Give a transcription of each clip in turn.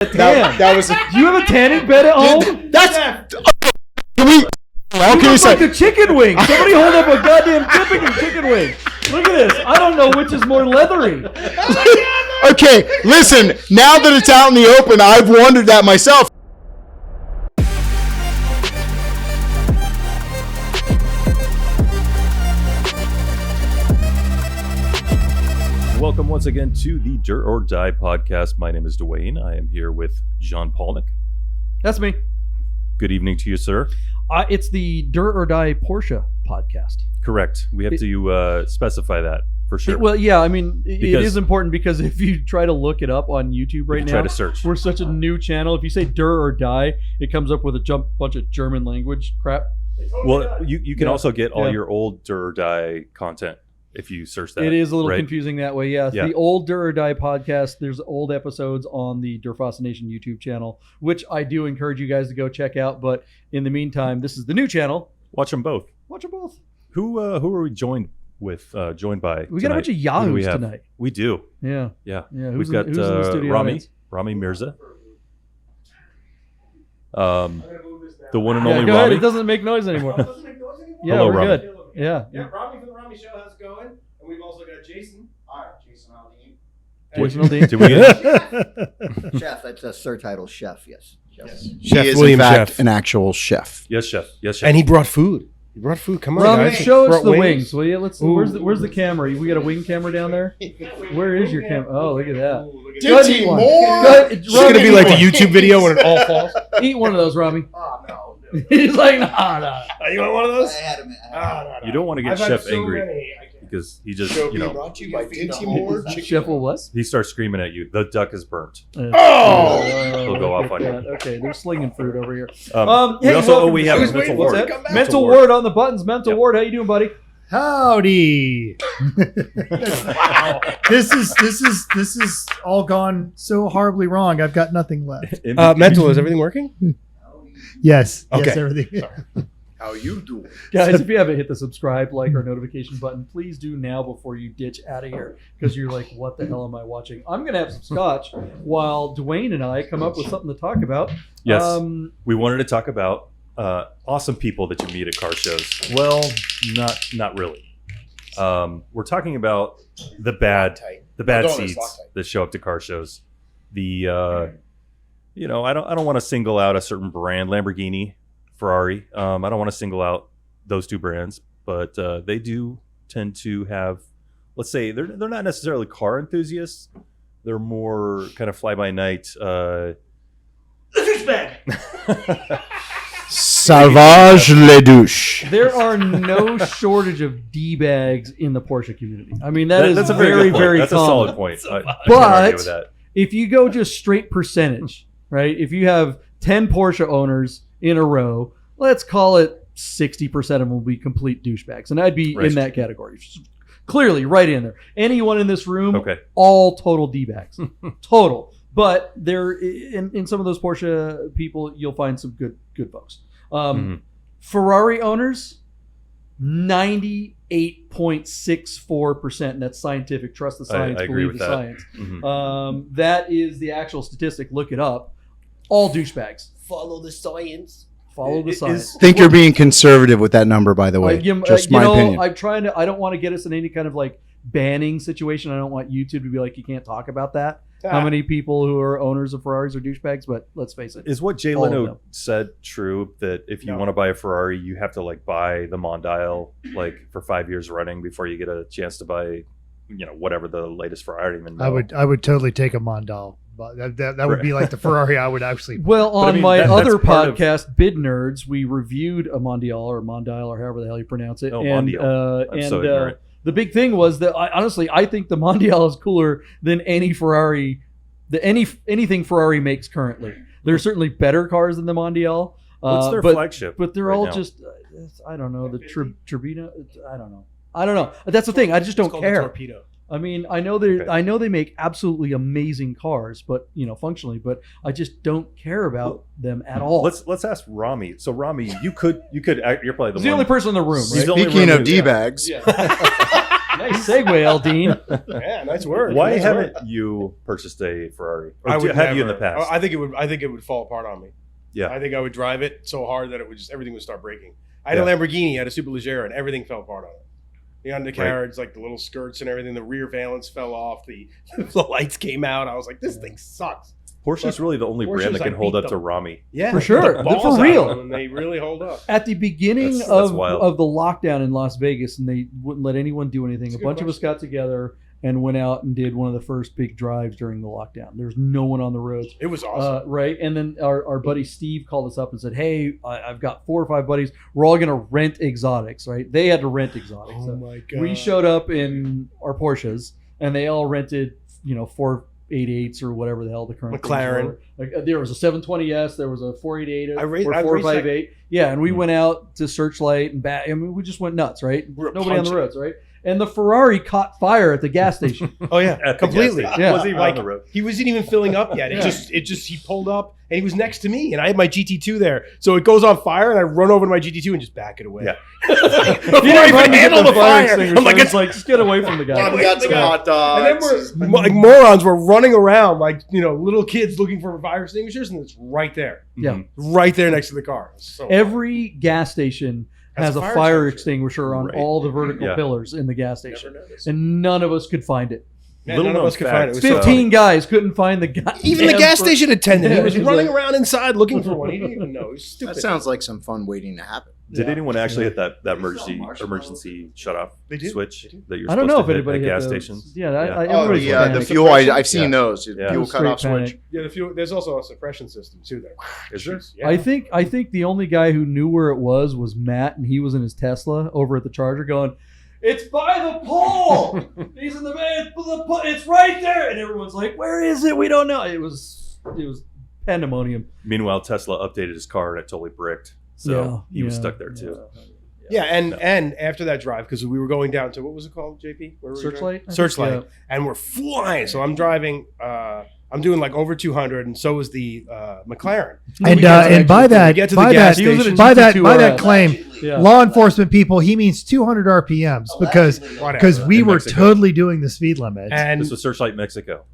That was. Do you have a tanning bed at home? That's. Can we? Okay, like the chicken wing. Somebody hold up a goddamn chicken wing. Look at this. I don't know which is more leathery. Okay, listen. Now that it's out in the open, I've wondered that myself. Welcome once again to the Dirt or Die podcast. My name is Duane. I am here with John Polnik. That's me. Good evening to you, sir. It's the Dirt or Die Porsche podcast. Correct. We have to specify that for sure. Well, yeah, I mean, it is important because if you try to look it up on YouTube right now, try to search. We're such a new channel. If you say Dirt or Die, it comes up with a bunch of German language crap. Well, you can also get all your old Dirt or Die content if you search that. It is a little confusing that way, yeah. The old Dirt or Die podcast, there's old episodes on the Fascination YouTube channel, which I do encourage you guys to go check out. But in the meantime, this is the new channel. Watch them both. Who are we joined by? We got a bunch of yahoos tonight. We do. Yeah. We've got Romi Mirza. The one and only go Romi. ahead. It doesn't make noise anymore. Yeah, hello, we're Romi. good. Yeah. Romi from the Romi Show, how's it going? And we've also got Jason. All right, Jason Aldean. Jason Aldean. Did we get Chef, that's a sir title, chef, yes. He is, William in fact, Chef. an actual chef. Yes, chef. And he brought food. Come on, Romi, guys. show us Brought the wings, will you? Where's the camera? We got a wing camera down there? Where is your camera? Oh, look at that. Dirty more. It's going to be like the YouTube video when it all falls. Eat one of those, Romi. Oh, no. He's like, nah. You want one of those? I had him. No. You don't want to get I've had Chef so angry many, because he just, Brought to you by Dinty Moore. Chef will what? he starts screaming at you. The duck is burnt. Oh! He'll go off on you. Okay, they're slinging fruit over here. we have a mental What's ward. that? Mental ward on the buttons. Mental ward, how you doing, buddy? Howdy. Wow. This is all gone so horribly wrong. I've got nothing left. Mental, is everything working? Yes. Okay. Yes, everything. How you doing? Guys, if you haven't hit the subscribe, like, or notification button, please do now before you ditch out of here. Because you're like, what the hell am I watching? I'm going to have some scotch while Duane and I come up with something to talk about. Yes. We wanted to talk about awesome people that you meet at car shows. Well, not really. We're talking about the bad seeds that show up to car shows. I don't want to single out a certain brand, Lamborghini, Ferrari. I don't want to single out those two brands, but they do tend to have, let's say, they're not necessarily car enthusiasts. They're more kind of fly by night. Savage Le Douche. There are no shortage of D-bags in the Porsche community. I mean, that's a very, very that's common. a solid point. I can't But argue with that. if you go just straight percentage, right? If you have 10 Porsche owners in a row, let's call it 60% of them will be complete douchebags. And I'd be in that category. Clearly, right in there. Anyone in this room, all total D-bags. Total. But there, in some of those Porsche people, you'll find some good folks. Ferrari owners, 98.64%, and that's scientific. Trust the science, I agree believe with the that. science. That is the actual statistic. Look it up. All douchebags. Follow the science. Think you're being conservative with that number, by the way. Just my opinion. I'm trying to. I don't want to get us in any kind of like banning situation. I don't want YouTube to be like, you can't talk about that. How many people who are owners of Ferraris are douchebags? But let's face it. Is what Jay Leno said true, that if you want to buy a Ferrari, you have to like buy the Mondial like for 5 years running before you get a chance to buy, whatever the latest Ferrari? Even I would totally take a Mondal. But that would be like the Ferrari I would actually. Well, on my other podcast, Bid Nerds, we reviewed a Mondial or however the hell you pronounce it. Mondial. The big thing was that I think the Mondial is cooler than any Ferrari, anything Ferrari makes currently. There are certainly better cars than the Mondial. What's their flagship? But they're all just, I don't know, the Turbino. I don't know. That's the thing. I just don't care. Torpedo. I mean, I know they make absolutely amazing cars, but functionally, but I just don't care about them at all. Let's ask Romi. So Romi, you're probably He's the only person in the room, right? Speaking of D-bags, Nice segue, Aldine. Yeah, nice work. Why Nice haven't work. you purchased a Ferrari? Or I have would you in the never. past? I think it would fall apart on me. Yeah. I think I would drive it so hard that it would just everything would start breaking. I had Yeah. a Lamborghini, I had a Superleggera, and everything fell apart on it. The undercarriage, like the little skirts and everything, the rear valance fell off, the lights came out. I was like, this thing sucks. Porsche's really the only brand that Porsches, can I hold beat up to them. Romi. Yeah, For sure. the They're for balls out real. of them, and they really hold up. At the beginning That's of wild. the lockdown in Las Vegas, and they wouldn't let anyone do anything. That's a A good bunch of us question. got together and went out and did one of the first big drives during the lockdown. There's no one on the roads. It was awesome. Right. And then our buddy Steve called us up and said, hey, I've got 4 or 5 buddies. We're all going to rent exotics, right? They had to rent exotics. Oh So my god! we showed up in our Porsches, and they all rented, 488s or whatever the hell the current things McLaren. were. Like, there was a 720S, there was a 488, I or raced that. 458. Yeah, and we went out to Searchlight and back. I mean, we just went nuts, right? We were Nobody on the punching. roads, right? And the Ferrari caught fire at the gas station. Oh yeah, At the completely. gas station. Yeah. Wasn't even Like, on the road. he wasn't even filling up yet. Yeah. He pulled up and he was next to me, and I had my GT2 there. So it goes on fire, and I run over to my GT2 and just back it away. Yeah. Before He I didn't even run to get handle the fire, extinguisher. I'm like, It's like, just get away from the guy. we got some hot dogs. and then we're like morons. We're running around like little kids looking for fire extinguishers, and it's right there, Yeah. Mhm. right there next to the car. So Every gas station has a fire extinguisher on Right. all the vertical Yeah. pillars in the gas station, and none of us could find it. yeah, Little none of known us could find it. It was fact, so 15 guys couldn't find the guy. Even the gas station attendant, he Yeah, was he's running like- around inside looking for one. He didn't even know. He was stupid. That sounds like some fun waiting to happen. Did Yeah. anyone actually hit that emergency shut off They do. switch They do. that you're I don't supposed know to if hit anybody at hit gas those. stations? Yeah, Yeah. everybody's the panicked. fuel. I've seen Yeah. those. Yeah. Fuel Straight cutoff panic. switch. Yeah, the fuel. There's also a suppression system too there. Is there? Yeah. I think the only guy who knew where it was Matt, and he was in his Tesla over at the charger going, "It's by the pole. He's in the van. It's right there." And everyone's like, "Where is it? We don't know." It was pandemonium. Meanwhile, Tesla updated his car and it totally bricked. So he was stuck there too. Yeah, and after that drive, because we were going down to what was it called, JP? Where were we Searchlight? I think, Searchlight, yeah. and we're flying. So I'm driving. I'm doing like over 200, and so is the McLaren. And We get to- and by we that, get to by the gas that, He was in a station. by that, GT2 by that RS. claim, Yeah. law enforcement people, he means 200 RPMs because Whatever. we In were Mexico. totally doing the speed limit. And This was Searchlight Mexico.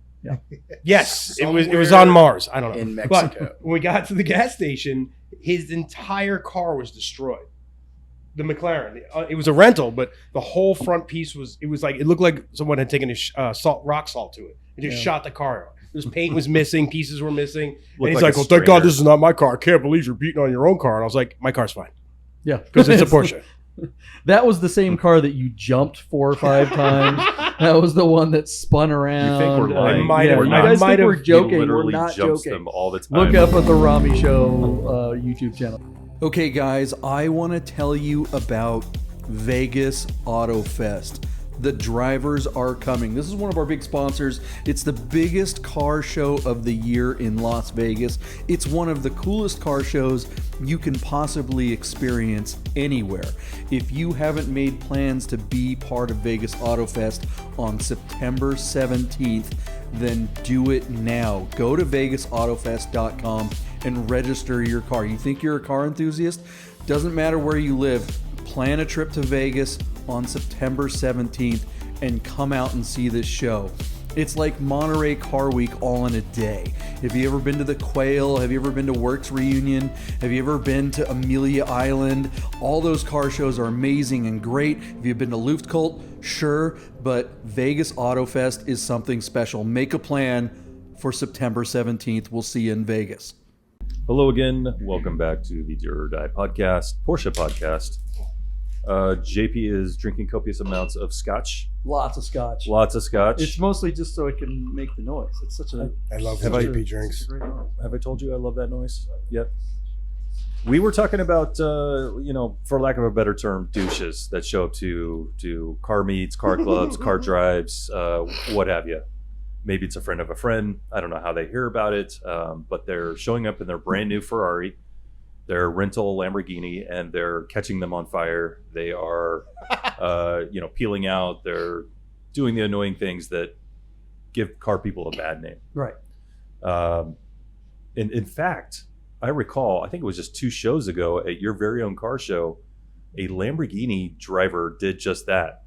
yes, it was on Mars. I don't know. In Mexico. But when we got to the gas station, his entire car was destroyed. The McLaren. It was a rental, but the whole front piece was. It was like it looked like someone had taken a rock salt to it. It just shot the car out. His paint was missing. Pieces were missing. Looked And he's like like, a "Well, thank God strainer. this is not my car. I can't believe you're beating on your own car." And I was like, "My car's fine Yeah, because it's a Porsche." That was the same car that you jumped 4 or 5 times. That was the one that spun around. You think we're lying? I might have- you I guys might think have- we're joking? He We're literally not jumps joking. them all the time. Look up at the Romi Show YouTube channel. Okay, guys, I want to tell you about Vegas Auto Fest. The drivers are coming. This is one of our big sponsors. It's the biggest car show of the year in Las Vegas. It's one of the coolest car shows you can possibly experience anywhere. If you haven't made plans to be part of Vegas Auto Fest on September 17th, then do it now. Go to vegasautofest.com and register your car. You think you're a car enthusiast? Doesn't matter where you live. Plan a trip to Vegas on September 17th and come out and see this show. It's like Monterey Car Week all in a day. Have you ever been to the Quail? Have you ever been to Works Reunion? Have you ever been to Amelia Island? All those car shows are amazing and great. Have you been to Luftkult? Sure, but Vegas Auto Fest is something special. Make a plan for September 17th. We'll see you in Vegas. Hello again. Welcome back to the Do or Die podcast, Porsche podcast. JP is drinking copious amounts of scotch. Lots of scotch. Lots of scotch. It's mostly just so I can make the noise. It's such a I love Have when I- JP drinks. great noise. Have I told you I love that noise? Yep. We were talking about, for lack of a better term, douches that show up to car meets, car clubs, car drives, what have you. Maybe it's a friend of a friend. I don't know how they hear about it, but they're showing up in their brand new Ferrari, their rental Lamborghini, and they're catching them on fire. They are, peeling out. They're doing the annoying things that give car people a bad name. Right. In fact, I recall, I think it was just 2 shows ago at your very own car show, a Lamborghini driver did just that.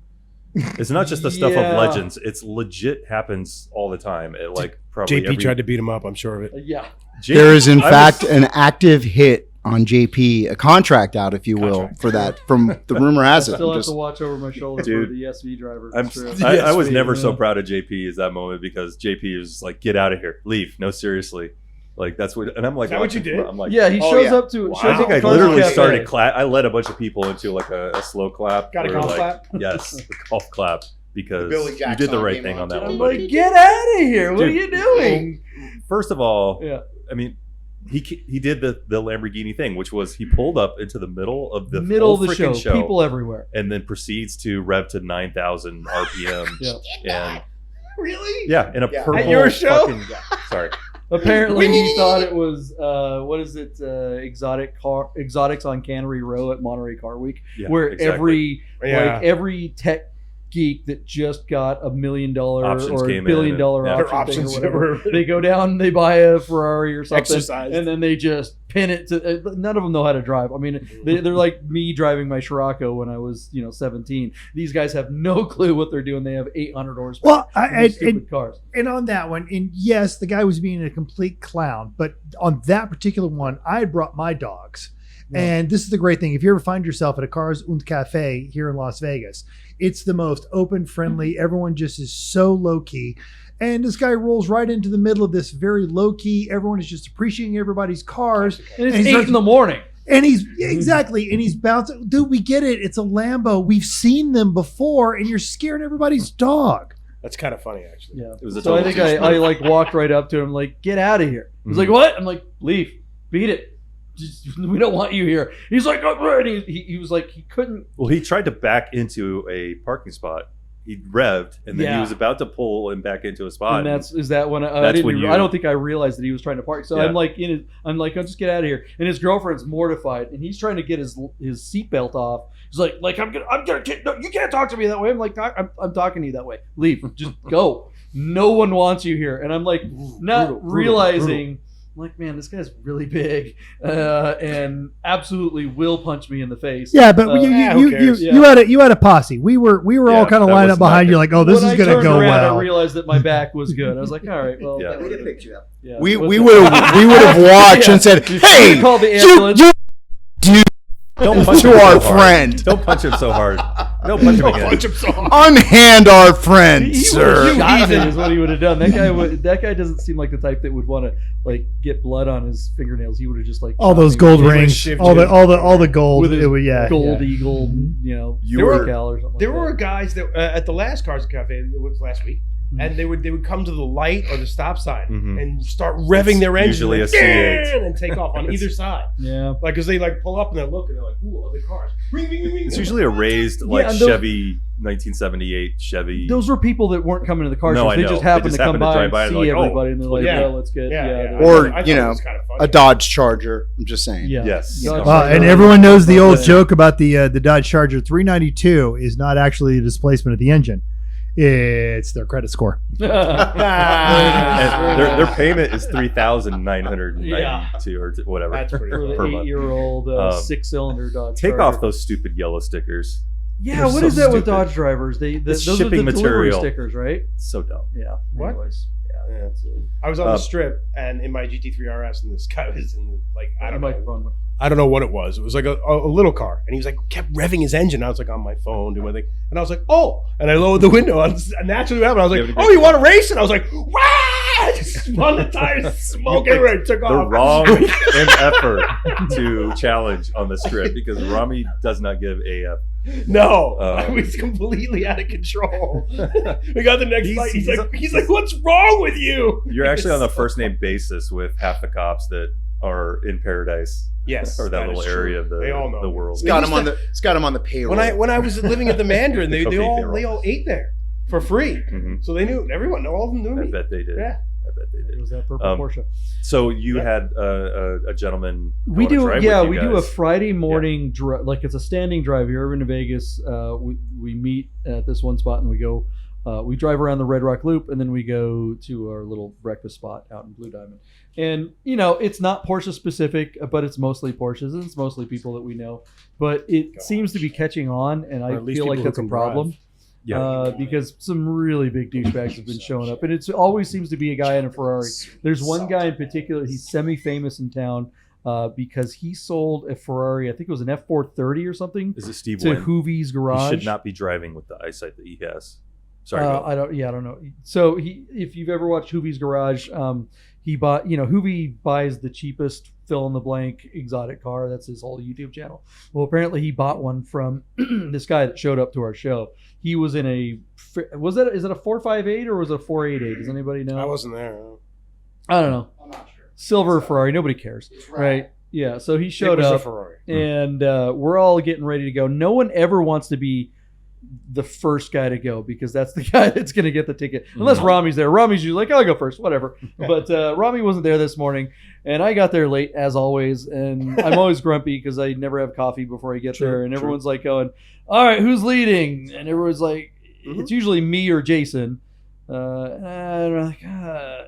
It's not just the stuff Yeah. of legends. It's legit happens all the time. It like probably JP tried to beat him up. I'm sure of it. Yeah. There is, in I fact, an active hit on JP, a contract out, if you will, for that. From the rumor has it. Still have Just- to watch over my shoulder Dude, for the SV driver. I'm, That's true. I was never Yeah. so proud of JP as that moment because JP was like, "Get out of here, leave." No, seriously, like that's what. And I'm like, Is that what you watching- did? I'm like, Yeah, he Oh, shows yeah. up to. Wow. Shows I up think to I Cars literally Cafe. started clap. I led a bunch of people into like a slow clap. Got a or golf like, clap? Yes, a golf clap because Billy you Jack did the song right came thing on, on that too. one. I'm buddy. like, get out of here! What are Dude. you doing? First of all, Yeah. I mean, he did the Lamborghini thing, which was he pulled up into the middle of the Middle of whole the freaking show, people everywhere. and then proceeds to rev to 9,000 RPM. Yeah. And Really? yeah, in a Yeah. purple At your show? fucking sorry. Apparently, he thought it was what is it? Exotics on Cannery Row at Monterey Car Week, Yeah, where exactly. every tech geek that just got $1 million Options or came $1 billion in and- Their option thing or options whatever, were- they go down, they buy a Ferrari or something, Exercised. and then they just pin it to. None of them know how to drive. I mean, they're like me driving my Scirocco when I was 17. These guys have no clue what they're doing. They have 800 horsepower. Well, These stupid cars. and on that one, and yes, the guy was being a complete clown, but on that particular one, I had brought my dogs. And this is the great thing. If you ever find yourself at a Cars und Cafe here in Las Vegas, it's the most open, friendly. Everyone just is so low key. And this guy rolls right into the middle of this very low key. Everyone is just appreciating everybody's cars. And it's And he's 8 in the morning. And he's exactly, and he's bouncing. Dude, we get it. It's a Lambo. We've seen them before, and you're scaring everybody's dog. That's kind of funny, actually. Yeah. It was a So I total think I like walked right up to him, like, get out of here. He's like, what? I'm like, leave, beat it. We don't want you here. He's like, oh, and he was like, he couldn't. Well, he tried to back into a parking spot. He revved, and then he Yeah. was about to pull him back into a spot. And is that when I That's didn't? when I you- don't think I realized that he was trying to park. So Yeah. I'm like, I'll just get out of here. And his girlfriend's mortified, and he's trying to get his seatbelt off. He's like, I'm gonna get. No, you can't talk to me that way. I'm like, I'm talking to you that way. Leave. Just go. No one wants you here. And I'm like, not realizing. I'm like, man, this guy's really big, and absolutely will punch me in the face. Yeah, but who cares? you had a posse. We were all Yeah, kind of that lined was up behind not you, like, oh, this When is gonna I turned go around, well. I realized that my back was good. I was like, all right, well, Yeah. We did pick you up. yeah. we What's would that? have watched Yeah. and said, You "Hey, should've called the you ambulance. Don't punch to him our so hard. friend. Don't punch him so hard. Don't punch him again. Punch him so hard. Unhand our friend, He sir." would have shot him is what he would have done. That guy doesn't seem like the type that would want to like get blood on his fingernails. He would have just like All shot those me gold with rings, shift all the you. gold. With his It was- yeah, gold yeah. eagle, You were- decal or something. There like were that. guys that at the last Cars Cafe, it was last week, and they would come to the light or the stop sign Mhm. and start revving their engine, usually a like, C8. and take off on either side. Yeah. Like, because they like pull up and they look and they're like, ooh, other cars. Ring, ring, ring, ring. It's usually a raised like and those- Chevy 1978 Chevy. Those were people that weren't coming to the car No, shows. I They know. just They happened just to come happened to by drive and by and see like, oh, everybody, and they're like, yeah. "Yeah, let's get Yeah. Or, I thought you it know, was kind of funny. a Dodge Charger. I'm just saying. yeah, Yes. Dodge Well, Charger. and everyone knows the old Yeah. joke about the Dodge Charger 392 is not actually the displacement of the engine; it's their credit score. And their payment is $3,992 or whatever That's pretty For per the month. 8-year-old 6-cylinder Dodge. Take Charger. off those stupid yellow stickers. Yeah, They're what so is that with stupid. Dodge drivers? It's Those are the shipping delivery material. stickers, right? So dumb. Yeah. What? Anyways, yeah. Yeah. That's it. I was on the strip and in my GT3 RS, and this guy was in like I don't know. Microphone. I don't know what it was. It was like a little car, and he was like kept revving his engine. I was like on my phone doing my thing, and I was like, oh, and I lowered the window. And naturally, what happened? I was like, oh, you want to race? And I was like, wow! I just spun the tires, smoke everywhere, and took The off. wrong effort to challenge on the strip because Romi does not give AF. No, I was completely out of control. We got the next fight. He's like, what's wrong with you? You're actually on the first name basis with half the cops that are in Paradise. Yes, Or that is little true. area of They all know the me. world. It's got him on the. It's got him on the payroll. When I was living at the Mandarin, they Cocaine all payroll. ate there for free. Mhm. So they knew everyone. All of them knew I me. bet they did. Yeah. I bet they It did. was that purple Porsche. So you Yeah. had a gentleman. We go on a do, drive yeah. with We you do a guys. Friday morning drive, like it's a standing drive here. We're in Vegas. We meet at this one spot and we go. We drive around the Red Rock Loop and then we go to our little breakfast spot out in Blue Diamond. And it's not Porsche specific, but it's mostly Porsches and it's mostly people that we know. But it seems to be catching on, and Or I at least feel like people who that's a can problem. Yeah. because some really big douchebags have been showing up, and it always seems to be a guy in a Ferrari. There's one guy in particular. He's semi-famous in town because he sold a Ferrari. I think it was an F430 or something. Is it Steve to Wynn? Hoovy's garage? He should not be driving with the eyesight that he has. Sorry. I don't know. So if you've ever watched Hoovy's garage, he bought. Hoovy buys the cheapest fill in the blank exotic car. That's his whole YouTube channel. Well, apparently he bought one from this guy that showed up to our show. He was in is it a 458 or was it a 488? Does anybody know? I wasn't there. I don't know. I'm not sure. Silver Ferrari. Nobody cares, right? Yeah. So he showed It was a up, Ferrari. and we're all getting ready to go. No one ever wants to be the first guy to go because that's the guy that's going to get the ticket. Unless Rami's there. Rami's usually like, I'll go first, whatever. But Rami wasn't there this morning, and I got there late as always. And I'm always grumpy because I never have coffee before I get there. And everyone's like going, all right, who's leading? And everyone's like, it's usually me or Jason. And I'm like,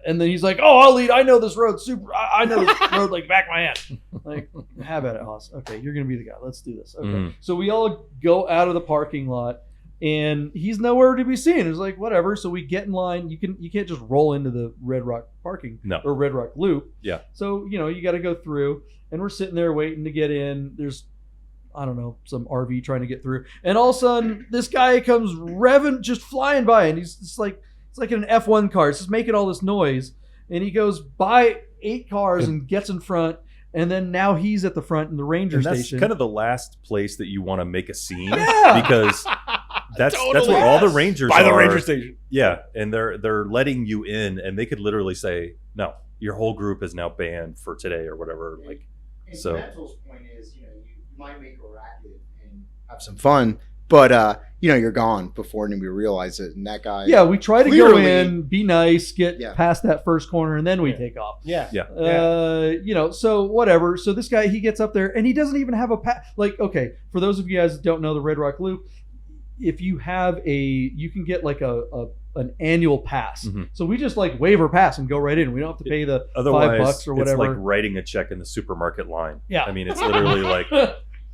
and then he's like, oh, I'll lead. I know this road I know this road like back of my hand. Like, have at it, Hoss. Okay, you're gonna be the guy. Let's do this. Okay. So we all go out of the parking lot, and he's nowhere to be seen. It's like whatever. So we get in line. You can't just roll into the Red Rock parking or Red Rock Loop. Yeah. So you got to go through, and we're sitting there waiting to get in. There's I don't know, some RV trying to get through, and all of a sudden this guy comes revving, just flying by, and he's just like. It's like an F1 car. It's just making all this noise. And he goes by 8 cars and gets in front. And then now he's at the front in the ranger that's station. Kind of the last place that you want to make a scene. Yeah. Because that's Totally. where all the rangers By the are. ranger station. Yeah. And they're letting you in, and they could literally say, no, your whole group is now banned for today or whatever. Like, And so. Mental's point is, you might make a racket and have some fun, but you're gone before anybody realizes it. And that guy, Yeah, we try to go Clearly- in, be nice, get Yeah. past that first corner, and then we take off. Yeah. So whatever. So this guy, he gets up there, and he doesn't even have a pass. Like, okay, for those of you guys that don't know the Red Rock Loop, if you have you can get like an annual pass. Mhm. So we just like waive our pass and go right in. We don't have to pay the Otherwise, $5 or whatever. it's like writing a check in the supermarket line. Yeah. I mean, it's literally like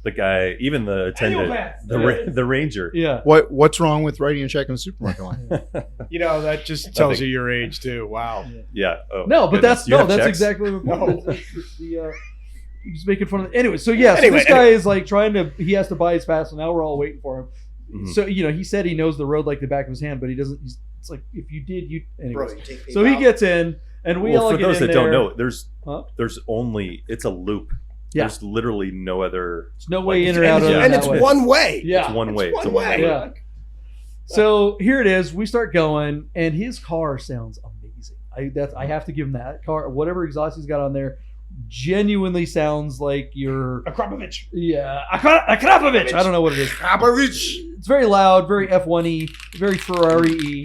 the guy, even the attendant, the ranger. Yeah. What's wrong with writing a check in the supermarket line? That just tells you your age too. Wow. Yeah. Oh, No, but goodness. You have that's checks? exactly what No. he's making fun of it. Anyway, so this guy is like he has to buy his pass, and now we're all waiting for him. Mhm. So, he said he knows the road like the back of his hand, but he doesn't. It's like, if you did, anyways. Bro, you take So he PayPal. gets in, and we all for get those in that there. don't know, there's Huh? it's a loop. Yeah. There's literally no other. There's no way like, in or out of And that it's way. one way. Yeah. It's one way. It's It's a one one way. way. Yeah. So here it is. We start going, and his car sounds amazing. I have to give him that car. Whatever exhaust he's got on there, genuinely sounds like your Akrapovich. Akrapovich. I don't know what it is. It's very loud, very F1-y, very Ferrari-y.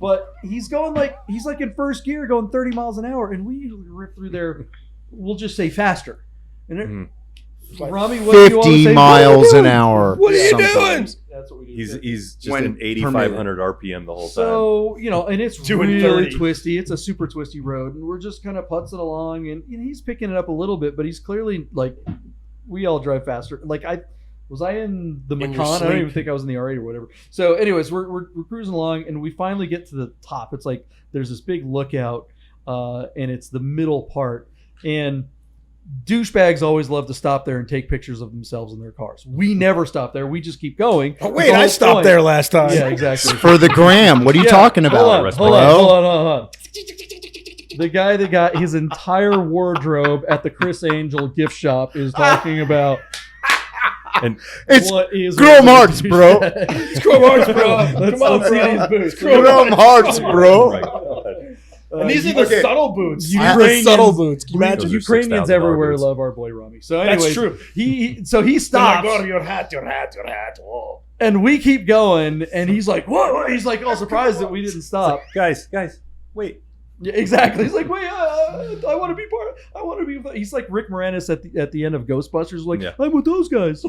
But he's like in first gear, going 30 miles an hour, and we usually rip through there. We'll just say faster. And Mhm. Rami, what do you want to 50 say? miles an hour. What are you doing? sometimes. That's what we do. He's just When in 8,500 RPM the whole time. So, and it's Doing really 30. twisty. It's a super twisty road, and we're just kind of putzing along, and he's picking it up a little bit, but he's clearly like, we all drive faster. Like was I in the In your Macan? I don't sleep. even think I was in the R8 or whatever. So, anyways, we're cruising along, and we finally get to the top. It's like there's this big lookout, and it's the middle part, and douchebags always love to stop there and take pictures of themselves in their cars. We never stop there. We just keep going. Oh, The wait, I whole stopped point- there last time. Yeah, exactly. For the gram. What are you talking about? Hold on, Rest hold my on, case. hold on. The guy that got his entire wardrobe at the Chris Angel gift shop is talking about And It's what is Chrome Hearts, bro. It's Chrome Hearts, bro. Let's Come on, see bro. these boots. Chrome Hearts, bro. right. And these are the subtle boots. You These are the Ukrainians- subtle boots. Can you imagine? Those are Ukrainians $6,000 everywhere boots. love our boy Rami. So, That's anyways, true. he They're stops, like, oh, your hat, your hat, your hat. Oh. and we keep going, and he's like, "What?" He's like, all surprised that we didn't stop. guys, wait. Yeah, exactly. He's like, wait, I want to be part. I want to be. He's like Rick Moranis at the end of Ghostbusters. Like, Yeah. I'm with those guys.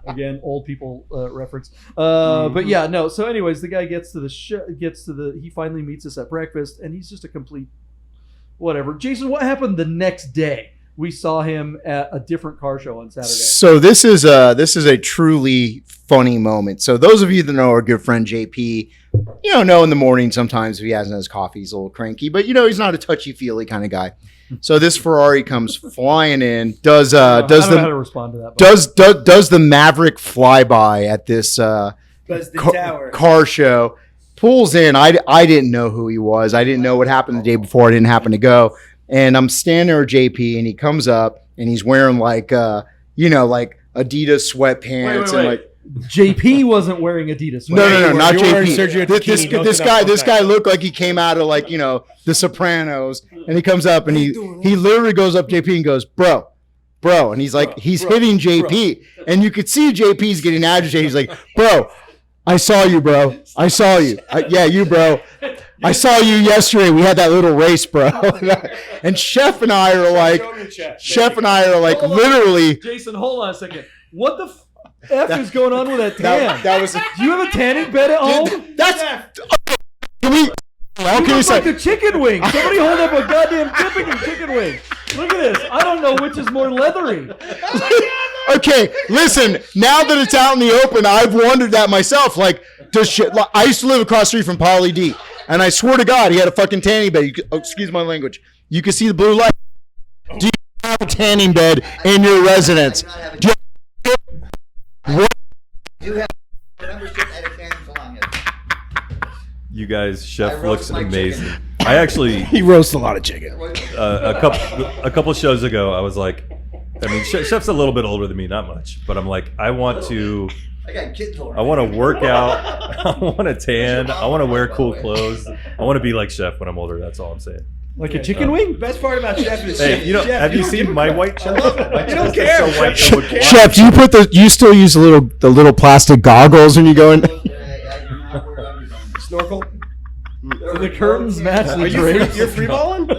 Again, old people reference. But yeah, no. So, anyways, the guy gets to he finally meets us at breakfast, and he's just a complete whatever. Jason, what happened the next day? we saw him at a different car show on Saturday. So this is a truly funny moment. So those of you that know our good friend JP, know in the morning sometimes if he hasn't had his coffee, he's a little cranky, but he's not a touchy-feely kind of guy. So this Ferrari comes flying in, I don't know how to respond to that. does the Maverick flyby at this car show, pulls in. I didn't know who he was. I didn't know what happened the day before. I didn't happen to go. And I'm standing there with JP, and he comes up, and he's wearing like Adidas sweatpants and like. JP wasn't wearing Adidas. No, not JP. This guy looked like he came out of like The Sopranos, and he comes up and he literally goes up to JP and goes, bro, and he's like he's hitting JP, and you could see JP's getting agitated. He's like, bro, I saw you, bro. I saw you. Yeah, you, bro. I saw you yesterday. We had that little race, bro. And Chef and I are like, literally. Jason, hold on a second. What the F is going on with that tan? That was. Do you have a tanning bed at home? That's. Can we? How can you say? Like a chicken wing. Somebody hold up a goddamn dipping chicken wing. Look at this. I don't know which is more leathery. Okay, listen. Now that it's out in the open, I've wondered that myself. Like, I used to live across the street from Polly D, and I swear to God, he had a fucking tanning bed. Excuse my language. You can see the blue light. Do you have a tanning bed in your residence? Do you have a membership at a tanning salon? You guys, Chef looks amazing. I actually he roasts a lot of chicken. A couple shows ago, I was like, Chef's a little bit older than me, not much, but I'm like, I want to work out, I want to tan, I want to wear cool clothes, I want to be like Chef when I'm older. That's all I'm saying. Like a chicken wing? The best part about Chef is hey, have you seen my white Chef? You don't care. So white, Chef, do you still use the little plastic goggles when you go in? Snorkel? The curtains match the drapes. You're free balling?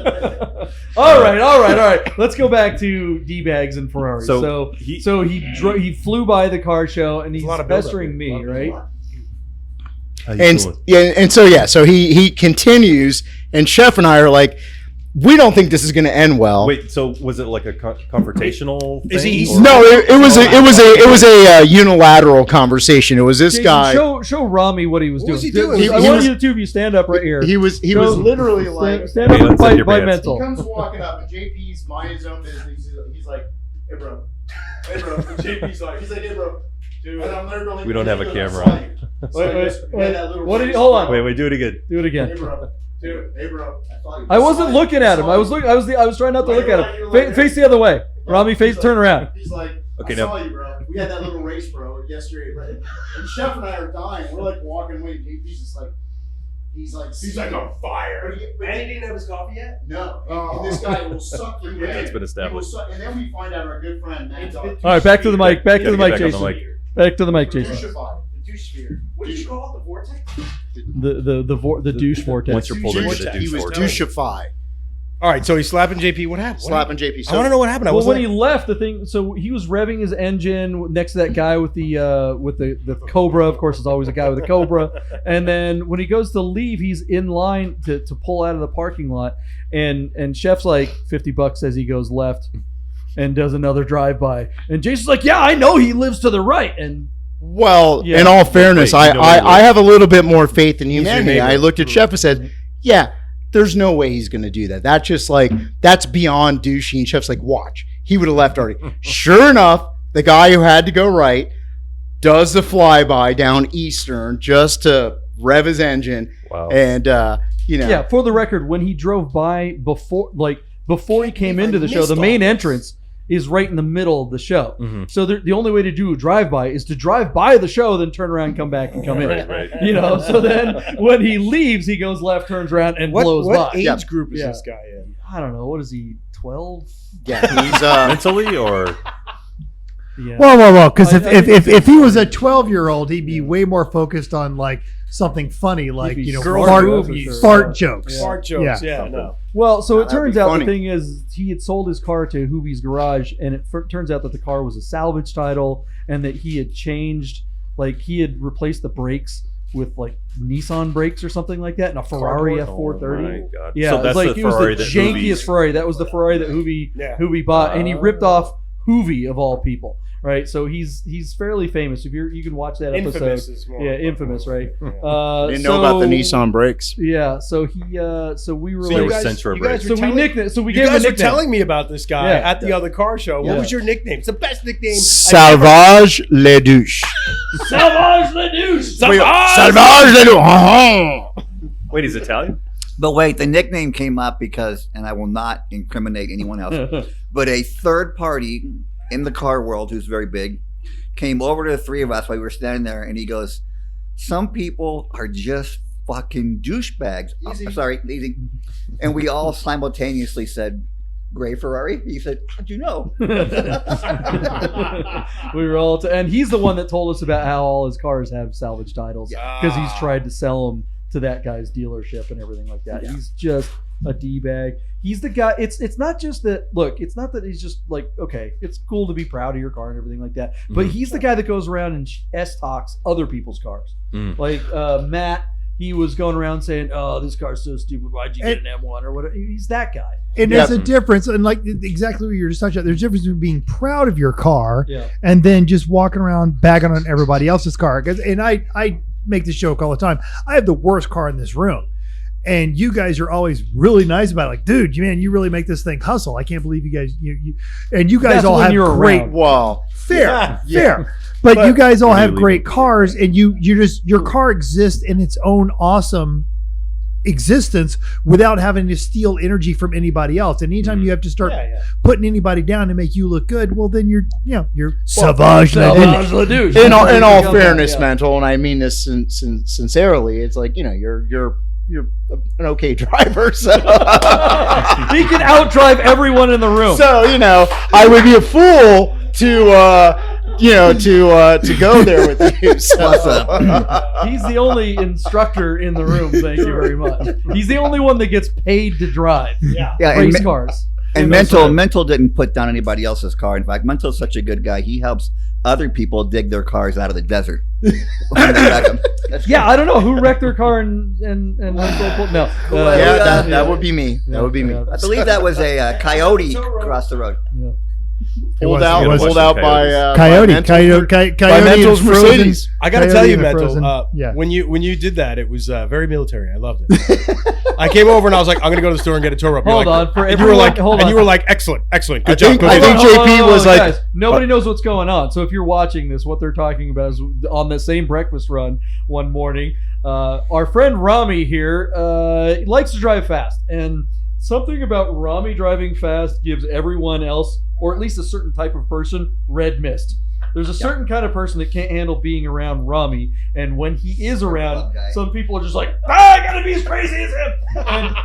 All right. Let's go back to D-bags and Ferrari. So he flew by the car show, and he's pestering me, right? So he continues, and Chef and I are like, we don't think this is going to end well. Wait, so was it like a confrontational thing? No, it was a unilateral conversation. It was this guy. Show Romi what he was doing. Was he doing? I want you two of you stand up right here. He was literally like stand up and fight by mental. He comes walking up, and JP's minding his own business. He's like, hey bro. And JP's like, hey bro. Dude, and I'm literally we don't have a camera. Wait. What did he? Hold on. Wait. Do it again. Do it again. Hey bro. Dude, hey bro. I wasn't looking at him. I was trying not to look at him. Face the other way. Romi, turn around. He's like, okay, I saw you, bro. We had that little race, bro, yesterday. Right? And Chef and I are dying. We're like walking away. JP's just like, he's like on fire. And he didn't have his coffee yet? No. And this guy will suck you in. It's been established. And then we find out our good friend Matt. All right, back to the mic. Back to the mic, Jason. Back to the mic, Jason. The douche sphere. What did you call it? The vortex? The douche vortex. Once you're pulled into the douche He was vortex. doucheified. All right, so he's slapping JP. What happened? Slapping JP. I want to know what happened. Well, when he left, the thing. So he was revving his engine next to that guy with the Cobra. Of course, there's always a guy with a Cobra. And then when he goes to leave, he's in line to pull out of the parking lot. And Chef's like $50 as he goes left, and does another drive-by. And Jason's like, yeah, I know he lives to the right. And well, yeah. In all fairness, Wait, I have a little bit more faith in humanity. I looked at Chef and said, yeah, there's no way he's going to do that. That's just like, that's beyond douchey. And Chef's like, watch. He would have left already. Sure enough, the guy who had to go right does the flyby down Eastern just to rev his engine. Wow. And, Yeah, for the record, when he drove by before he came into the show, the main entrance is right in the middle of the show. Mm-hmm. So the only way to do a drive-by is to drive by the show, then turn around, come back, and come in. Right. So then when he leaves, he goes left, turns around, and blows what by. age group is this guy in? I don't know. What is he, 12? yeah, he's Mentally or Yeah. Well, because I think if he was a 12-year-old, he'd be way more focused on like something funny, like He'd be fart, fart movies. fart jokes. Yeah. Fart jokes. Yeah. Yeah, no. Well, so it That'd turns be out funny. the thing is he had sold his car to Hoovie's Garage, and it turns out that the car was a salvage title, and that he had changed, like he had replaced the brakes with like Nissan brakes or something like that, and a Ferrari F430. Oh my God. Yeah, So it's that's like the it was Ferrari the that jankiest Hoovie's- Ferrari. That was the Ferrari that Hoovie bought, and he ripped off Hoovie of all people. Right, so he's fairly famous. If you can watch that episode, Infamous is more. infamous, right? Didn't know about the Nissan brakes. Yeah, so we were So There you was guys- Centro you guys brakes. were so we telling- nicknamed, so we You gave him a guys were nickname. telling me about this guy Yeah. at the other car show. What Yeah. was your nickname? It's the best nickname. Salvage le douche. Salvage le douche. Salvage le douche. Wait, he's Italian? But wait, the nickname came up because, and I will not incriminate anyone else, but a third party in the car world who's very big came over to the three of us while we were standing there, and he goes, "Some people are just fucking douchebags." I'm sorry, easy. And we all simultaneously said, "Gray Ferrari?" He said, "How'd you know?" We were all, and he's the one that told us about how all his cars have salvage titles because he's tried to sell them to that guy's dealership and everything like that. Yeah. He's just a D-bag. He's the guy. It's not just that. Look, it's not that he's just like, okay, it's cool to be proud of your car and everything like that. But he's the guy that goes around and S-talks other people's cars. Like Matt, he was going around saying, "Oh, this car's so stupid. Why'd you get an M1 or whatever?" He's that guy. And there's a difference, and like exactly what you're just touching on. There's a difference between being proud of your car Yeah. and then just walking around bagging on everybody else's car. And I make this joke all the time. I have the worst car in this room. And you guys are always really nice about it. Like, dude, man, you really make this thing hustle. I can't believe you guys, and you guys That's all when have you're great, around. Wow. fair. But you guys all have Really great don't cars, and you just, your car exists in its own awesome existence without having to steal energy from anybody else. And anytime you have to start putting anybody down to make you look good, well, then you're savage. Salvage le douche. In all Yeah. fairness, Mental, and I mean this sincerely, it's like, you're an okay driver, so He can outdrive everyone in the room. so I would be a fool to go there with you. So. He's the only instructor in the room. Thank you very much. He's the only one that gets paid to drive Yeah, race cars. And Mental didn't put down anybody else's car. In fact, Mental's such a good guy. He helps other people dig their cars out of the desert. Yeah, I don't know who wrecked their car and no. That would be me. That would be me. I believe that was a coyote across the road. Pulled out by Coyote by Mental's and frozen- Mercedes. I got to Coyote tell you, and a Mental, frozen- yeah. when you did that, it was very military. I loved it. I came over and I was like, I'm going to go to the store and get a tow rope. You're Hold like, on, for and you were everyone- like, hold and on. you were like, excellent, good I job. think good job. JP was like, guys, nobody knows what's going on. So if you're watching this, what they're talking about is on the same breakfast run one morning. Our friend Romi here likes to drive fast, and something about Romi driving fast gives everyone else, or at least a certain type of person, red mist. There's a certain kind of person that can't handle being around Romi, and when he is around, guy. some people are just like, I gotta be as crazy as him. And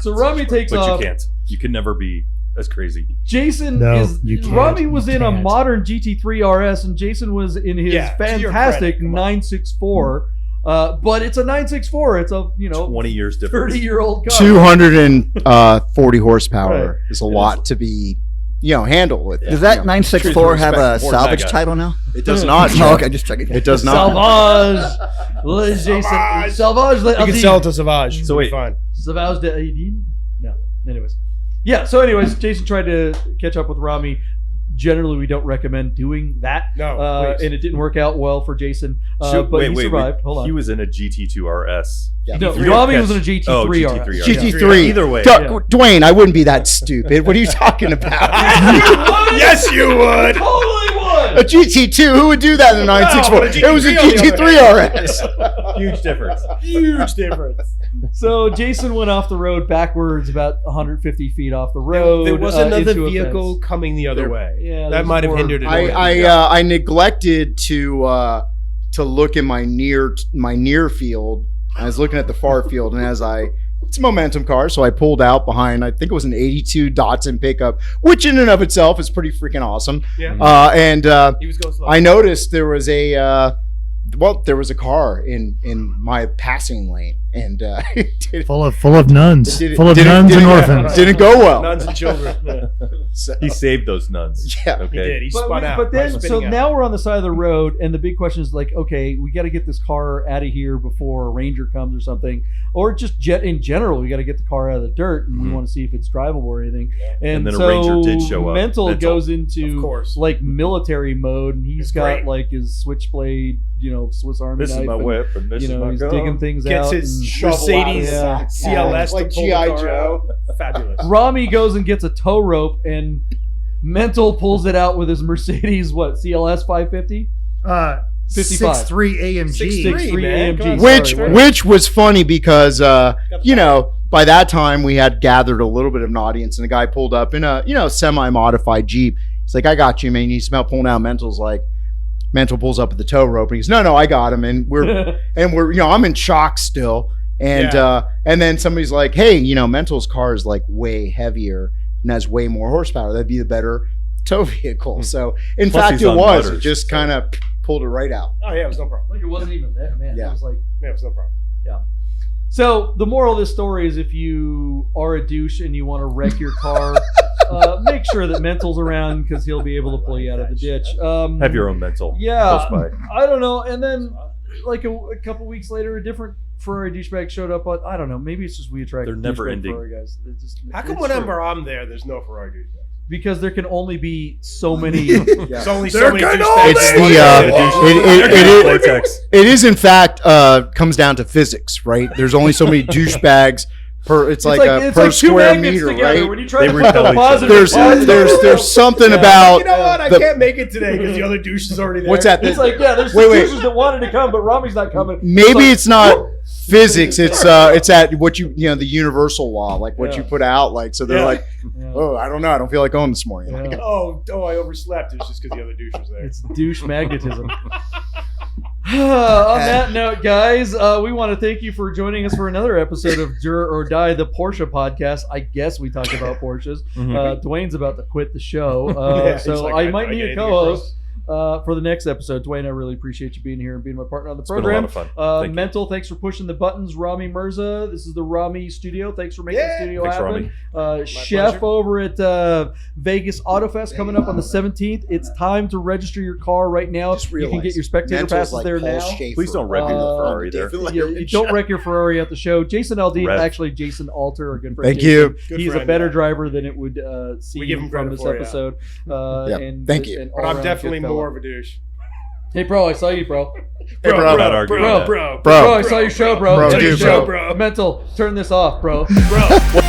so Romi takes But off. you can't. You can never be as crazy. Jason No, you can't. Romi was You in a can't. modern GT3 RS, and Jason was in his Yeah, to your fantastic credit, come on. 964. But it's a 964. It's a 20 years difference. 30-year-old car. 240 horsepower Right. is a lot to be handled with. Does that 964 have a Respect for that salvage guy. title now? It does not. Oh, okay, just checking. It does not. Salvage. Jason. Salvage. You can sell it to Savage. So wait. fine. Savage de Aidin? No. Anyways. Yeah, so anyways, Jason tried to catch up with Romi. Generally, we don't recommend doing that. No, please. and it didn't work out well for Jason. Shoot, but he survived. Hold on. He was in a GT2 RS. No, You don't Romi catch- was in a GT3 Oh, RS. GT3 RS. GT3. Either way. Duane, I wouldn't be that stupid. What are you talking about? Yes, you would. Totally would. A GT2? Who would do that in a 964? but a It was a GT3 GT3 RS. Huge difference. Huge difference. So Jason went off the road backwards about 150 feet off the road. There was another into a vehicle fence. coming the other way. Yeah, that there's might have more- hindered it. I neglected to look in my near field. I was looking at the far field, and it's a momentum car, so I pulled out behind, I think it was an 82 Datsun pickup, which in and of itself is pretty freaking awesome. Yeah. And He was going slow. I noticed there was a car in my passing lane, and it Full of nuns, didn't- full of didn't- nuns and didn't- orphans. didn't go well. Nuns and children. Yeah. So, He saved those nuns. yeah. Okay. He did. He spun out. But by then, so spinning out. now we're on the side of the road, and the big question is like, okay, we got to get this car out of here before a ranger comes or something, or just in general, we got to get the car out of the dirt, and we want to see if it's drivable or anything. And then a so ranger did show up. Mental Mental. goes into Of course. like military mode, and he's It's got great. like his switchblade, Swiss Army This is knife. my and, whip, and this is my he's gun. digging things Gets out. his and- Mercedes Yeah. CLS Like to pull the G.I. car Joe. out. Fabulous. Rami goes and gets a tow rope, and Mental pulls it out with his Mercedes, CLS 550? 55. 6'3" AMG. 6'3" man. AMG. Which Sorry, which was funny because by that time we had gathered a little bit of an audience, and the guy pulled up in a semi-modified Jeep. He's like, "I got you, man. You smell pulling out." Mental's like, Mental pulls up at the tow rope, and he's, "No, I got him." And we're I'm in shock still, and then somebody's like, "Hey, Mental's car is like way heavier and has way more horsepower. That'd be the better tow vehicle." So in Plus fact, he's it on was. butters, It just so- kind of pulled it right out. Oh, yeah, it was no problem. Like it wasn't even there, man. Yeah. It was like. Yeah, it was no problem. So the moral of this story is, if you are a douche and you want to wreck your car, make sure that Mental's around, because he'll be able to pull you out of the ditch. Have your own mental. Yeah, Close by. I don't know. And then, like a couple weeks later, a different Ferrari douchebag showed up. I don't know. Maybe it's just we attract. They're never douchebag ending. Ferrari guys. How come it's whenever true. I'm there's no Ferrari douchebag? Because there can only be so many. There's only so many It's douchebags. Vortex. it is in fact comes down to physics, right? There's only so many douchebags per. It's like a it's per like two square magnets meter, together. right? When you try They to put the repel each positive, other. There's something Yeah. about You know what? I the- can't make it today because the other douche is already there. what's that? It's like, there's Wait, some wait. douches that wanted to come, but Rami's not coming. Maybe It's it's not physics. It's at what the universal law, like what Yeah. you put out. Like so they're Yeah. like, Yeah. oh, I don't know, I don't feel like going this morning. Yeah. Oh, I overslept. It's just because the other douche was there. It's douche magnetism. On that note, guys, we want to thank you for joining us for another episode of Juror or Die, the Porsche podcast. I guess we talk about Porsches. Dwayne's about to quit the show, Yeah, he's so like, I "Do might I need get a anything co-host for the next episode. Dwayne, I really appreciate you being here and being my partner on the It's been a lot program. of fun. Thank you. Mental, thanks for pushing the buttons. Romi Mirza, this is the Romi Studio. Thanks for making the studio Thanks, happen. Romi. Chef pleasure. over at Vegas Autofest coming up on the 17th. It's time to register your car right now. You can get your spectator passes there now. Please don't wreck your Ferrari there. You don't wreck your Ferrari at the show. Jason Aldean, Rev. actually Jason Alter, our good friend. Thank Jason, you. Good He's a friend, better yeah. driver than it would seem We give him from credit this for it, yeah. episode. Yeah, thank you. and But I'm all-around definitely good fella. more of a douche. Hey, bro, I saw you, bro. bro, not arguing bro, that. Bro, I saw your show, bro. Bro, Saw your dude, show, bro. Mental, turn this off, bro. Bro.